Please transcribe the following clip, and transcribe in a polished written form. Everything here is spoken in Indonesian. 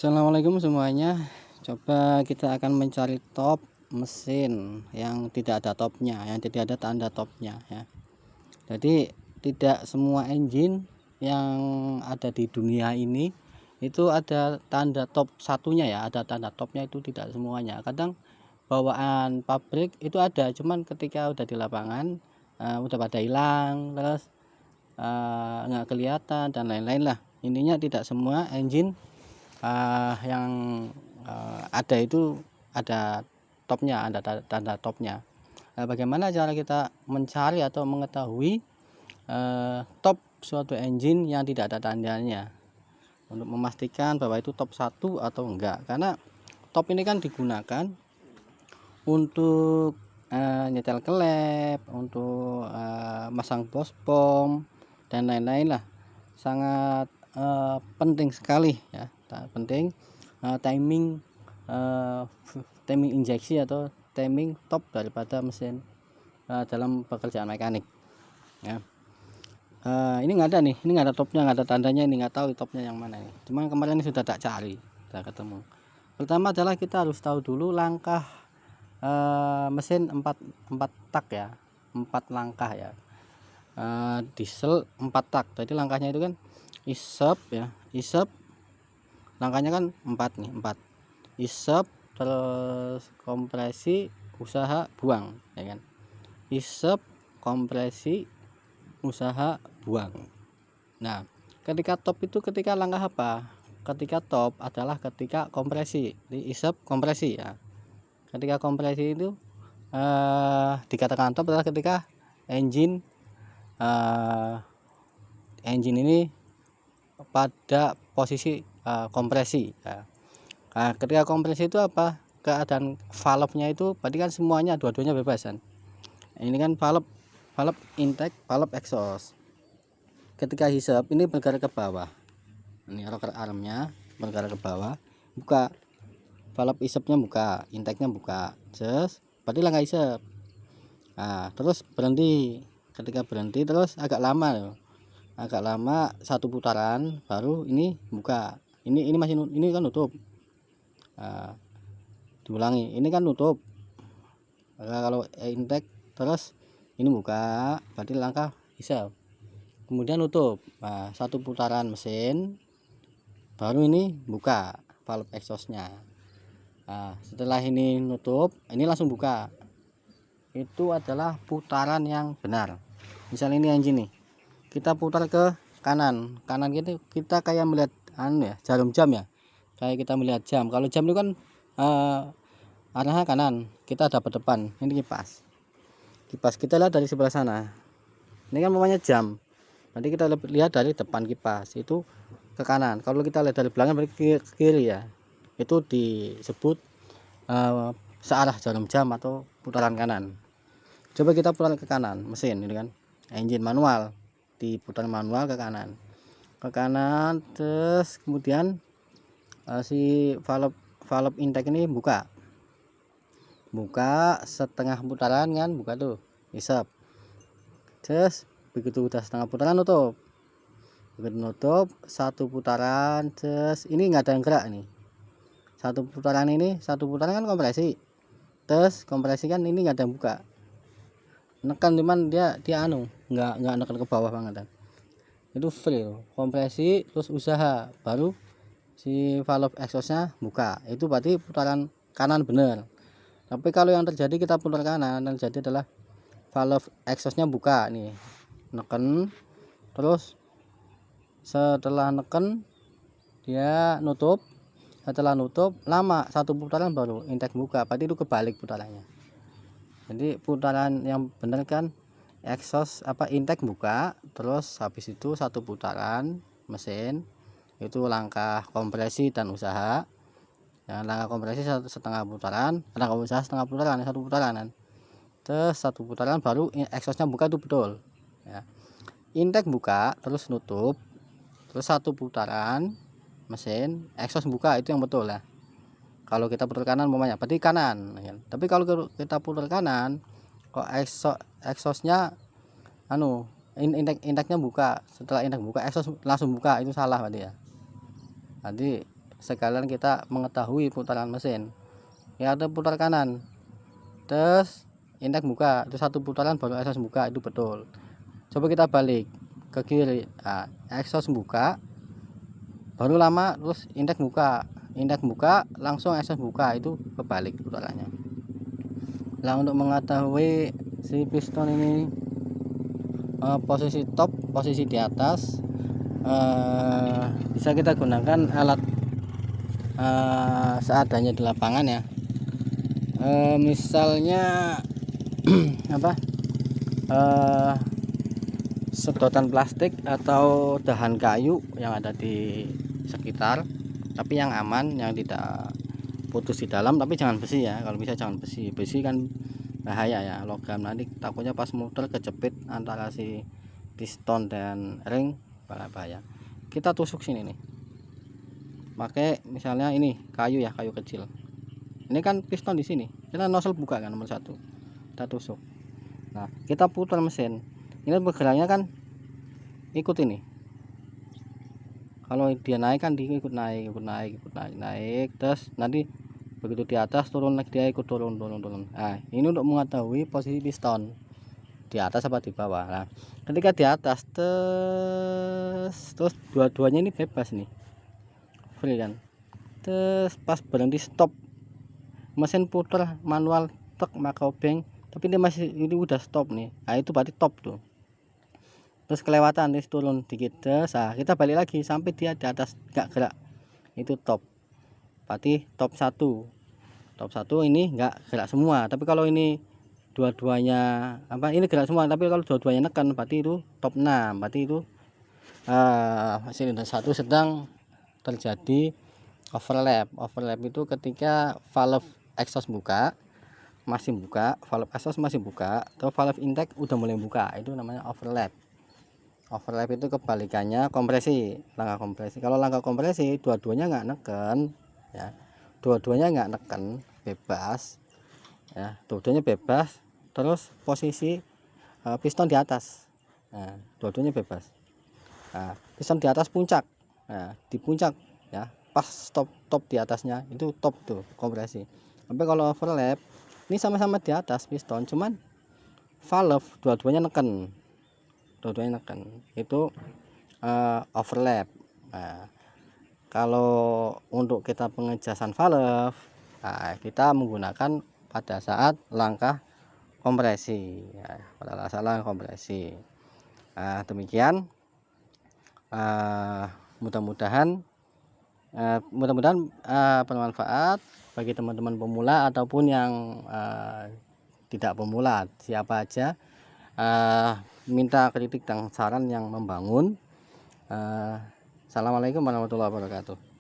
Assalamualaikum semuanya. Coba kita akan mencari top mesin yang tidak ada topnya, yang tidak ada tanda topnya ya. Jadi tidak semua engine yang ada di dunia ini itu ada tanda top satunya ya, ada tanda topnya, itu tidak semuanya. Kadang bawaan pabrik itu ada, cuman ketika udah di lapangan udah pada hilang, terus nggak kelihatan dan lain-lain lah. Intinya tidak semua engine yang ada itu ada topnya, ada tanda topnya. Bagaimana cara kita mencari atau mengetahui top suatu engine yang tidak ada tandanya, untuk memastikan bahwa itu top 1 atau enggak? Karena top ini kan digunakan untuk nyetel kelep, untuk masang bospom dan lain-lain lah. Sangat penting sekali ya, penting timing timing injeksi atau timing top daripada mesin dalam pekerjaan mekanik ya. Ini nggak ada nih, ini nggak ada topnya, nggak ada tandanya, ini nggak tahu topnya yang mana nih. Cuma kemarin ini sudah tak cari, sudah ketemu. Pertama adalah kita harus tahu dulu langkah mesin 4 tak ya, 4 langkah ya. Diesel 4 tak, tadi langkahnya itu kan isep ya, isep langkahnya kan 4 nih, 4 isep, terus kompresi, usaha, buang ya kan. Isep, kompresi, usaha, buang. Nah, ketika top itu ketika langkah apa? Ketika top adalah ketika kompresi, di isep kompresi ya. Ketika kompresi itu dikatakan top adalah ketika engine ini pada posisi kompresi ya. Nah, ketika kompresi itu apa? Keadaan valve-nya itu berarti kan semuanya dua-duanya bebas kan. Ini kan valve intake, valve exhaust. Ketika hisap ini bergerak ke bawah. Ini rocker armnya bergerak ke bawah, buka. Valve isapnya buka, intake-nya buka. Berarti langkah isap. Nah, terus berhenti. Ketika berhenti terus agak lama loh. Agak lama, 1 putaran baru ini buka. Ini masih ini kan nutup. Diulangi, ini kan nutup. Kalau intake terus ini buka, berarti langkah isap. Kemudian nutup. Nah, 1 putaran mesin baru ini buka valve exhaustnya. Nah, setelah ini nutup, ini langsung buka. Itu adalah putaran yang benar. Misal ini engine nih, kita putar ke kanan gitu, kita kayak melihat ya, jarum jam ya, kayak kita melihat jam. Kalau jam itu kan arahnya kanan, kita dapat depan. Ini kipas kita lihat dari sebelah sana, ini kan namanya jam, nanti kita lihat dari depan kipas itu ke kanan. Kalau kita lihat dari belakang berarti ke kiri ya, itu disebut searah jarum jam atau putaran kanan. Coba kita putar ke kanan mesin ini kan, engine manual, diputar manual ke kanan, terus kemudian si valve intake ini buka setengah putaran kan, buka tuh isap. Terus begitu udah setengah putaran nutup. Begitu nutup 1 putaran, terus ini nggak ada yang gerak nih. 1 putaran kan kompresi. Terus kompresi kan ini nggak ada yang buka. Nekan cuman dia nggak nekan ke bawah banget kan. Itu free loh. Kompresi terus usaha, baru si valve exhaustnya buka. Itu berarti putaran kanan bener. Tapi kalau yang terjadi kita putar kanan, yang terjadi adalah valve exhaustnya buka nih, neken, terus setelah neken dia nutup. Setelah nutup lama 1 putaran baru intake buka, berarti itu kebalik putarannya. Jadi putaran yang benar kan exhaust intake buka, terus habis itu 1 putaran mesin itu langkah kompresi dan usaha. Yang langkah kompresi setengah putaran, langkah usaha setengah putaran, 1 putaran kan. Terus 1 putaran baru exhaustnya buka, itu betul ya. Intake buka terus nutup, terus 1 putaran mesin exhaust buka, itu yang betul ya. Kalau kita putar kanan umpamanya berarti kanan ya. Tapi kalau kita putar kanan kok exhaustnya intake-nya buka, setelah intake buka exhaust langsung buka, itu salah berarti ya. Nanti sekalian kita mengetahui putaran mesin. Ya, ada putar kanan, terus indeks buka, itu 1 putaran baru exhaust buka, itu betul. Coba kita balik ke kiri, nah, exhaust buka baru lama, terus indeks buka langsung exhaust buka, itu kebalik putarannya. Nah, untuk mengetahui si piston ini posisi top, posisi di atas, bisa kita gunakan alat seadanya di lapangan ya. Misalnya apa, sedotan plastik atau dahan kayu yang ada di sekitar, tapi yang aman, yang tidak putus di dalam, tapi jangan besi ya. Kalau bisa jangan besi kan bahaya ya, logam, nanti takutnya pas muter kejepit antara si piston dan ring, bahaya. Kita tusuk sini nih, pakai misalnya ini kayu ya, kayu kecil. Ini kan piston di sini, kita nozzle buka kan nomor 1, kita tusuk. Nah, kita putar mesin, ini bergeraknya kan ikut ini. Kalau dia naik kan dia ikut naik, terus nanti begitu di atas turun lagi, dia ikut turun. Nah, ini untuk mengetahui posisi piston di atas apa di bawah. Nah, ketika di atas terus dua-duanya ini bebas nih, free kan. Terus pas berhenti stop, mesin putar manual tek maka obeng, tapi ini udah stop nih. Nah, itu berarti top tuh. Terus kelewatan, terus turun dikit, terus kita balik lagi sampai dia di atas nggak gerak, itu top. Berarti top 1 ini nggak gerak semua. Tapi kalau ini dua-duanya ini gerak semua, tapi kalau dua-duanya nekan, berarti itu top 6. Berarti itu silinder 1 sedang terjadi overlap. Itu ketika valve exhaust masih buka, valve exhaust masih buka, atau valve intake udah mulai buka, itu namanya overlap. Overlap itu kebalikannya kompresi, langkah kompresi. Kalau langkah kompresi dua-duanya nggak neken ya, bebas ya, dua-duanya bebas. Terus posisi piston di atas, nah, dua-duanya bebas. Nah, piston di atas puncak, nah, di puncak ya, pas top di atasnya itu top tuh kompresi. Tapi kalau overlap ini sama-sama di atas piston, cuman valve dua-duanya neken, itu overlap. Nah, kalau untuk kita pengejasan valve, nah, kita menggunakan pada saat langkah kompresi ya, Nah, demikian, mudah-mudahan bermanfaat bagi teman-teman pemula ataupun yang tidak pemula, siapa aja. Minta kritik dan saran yang membangun. Assalamualaikum warahmatullahi wabarakatuh.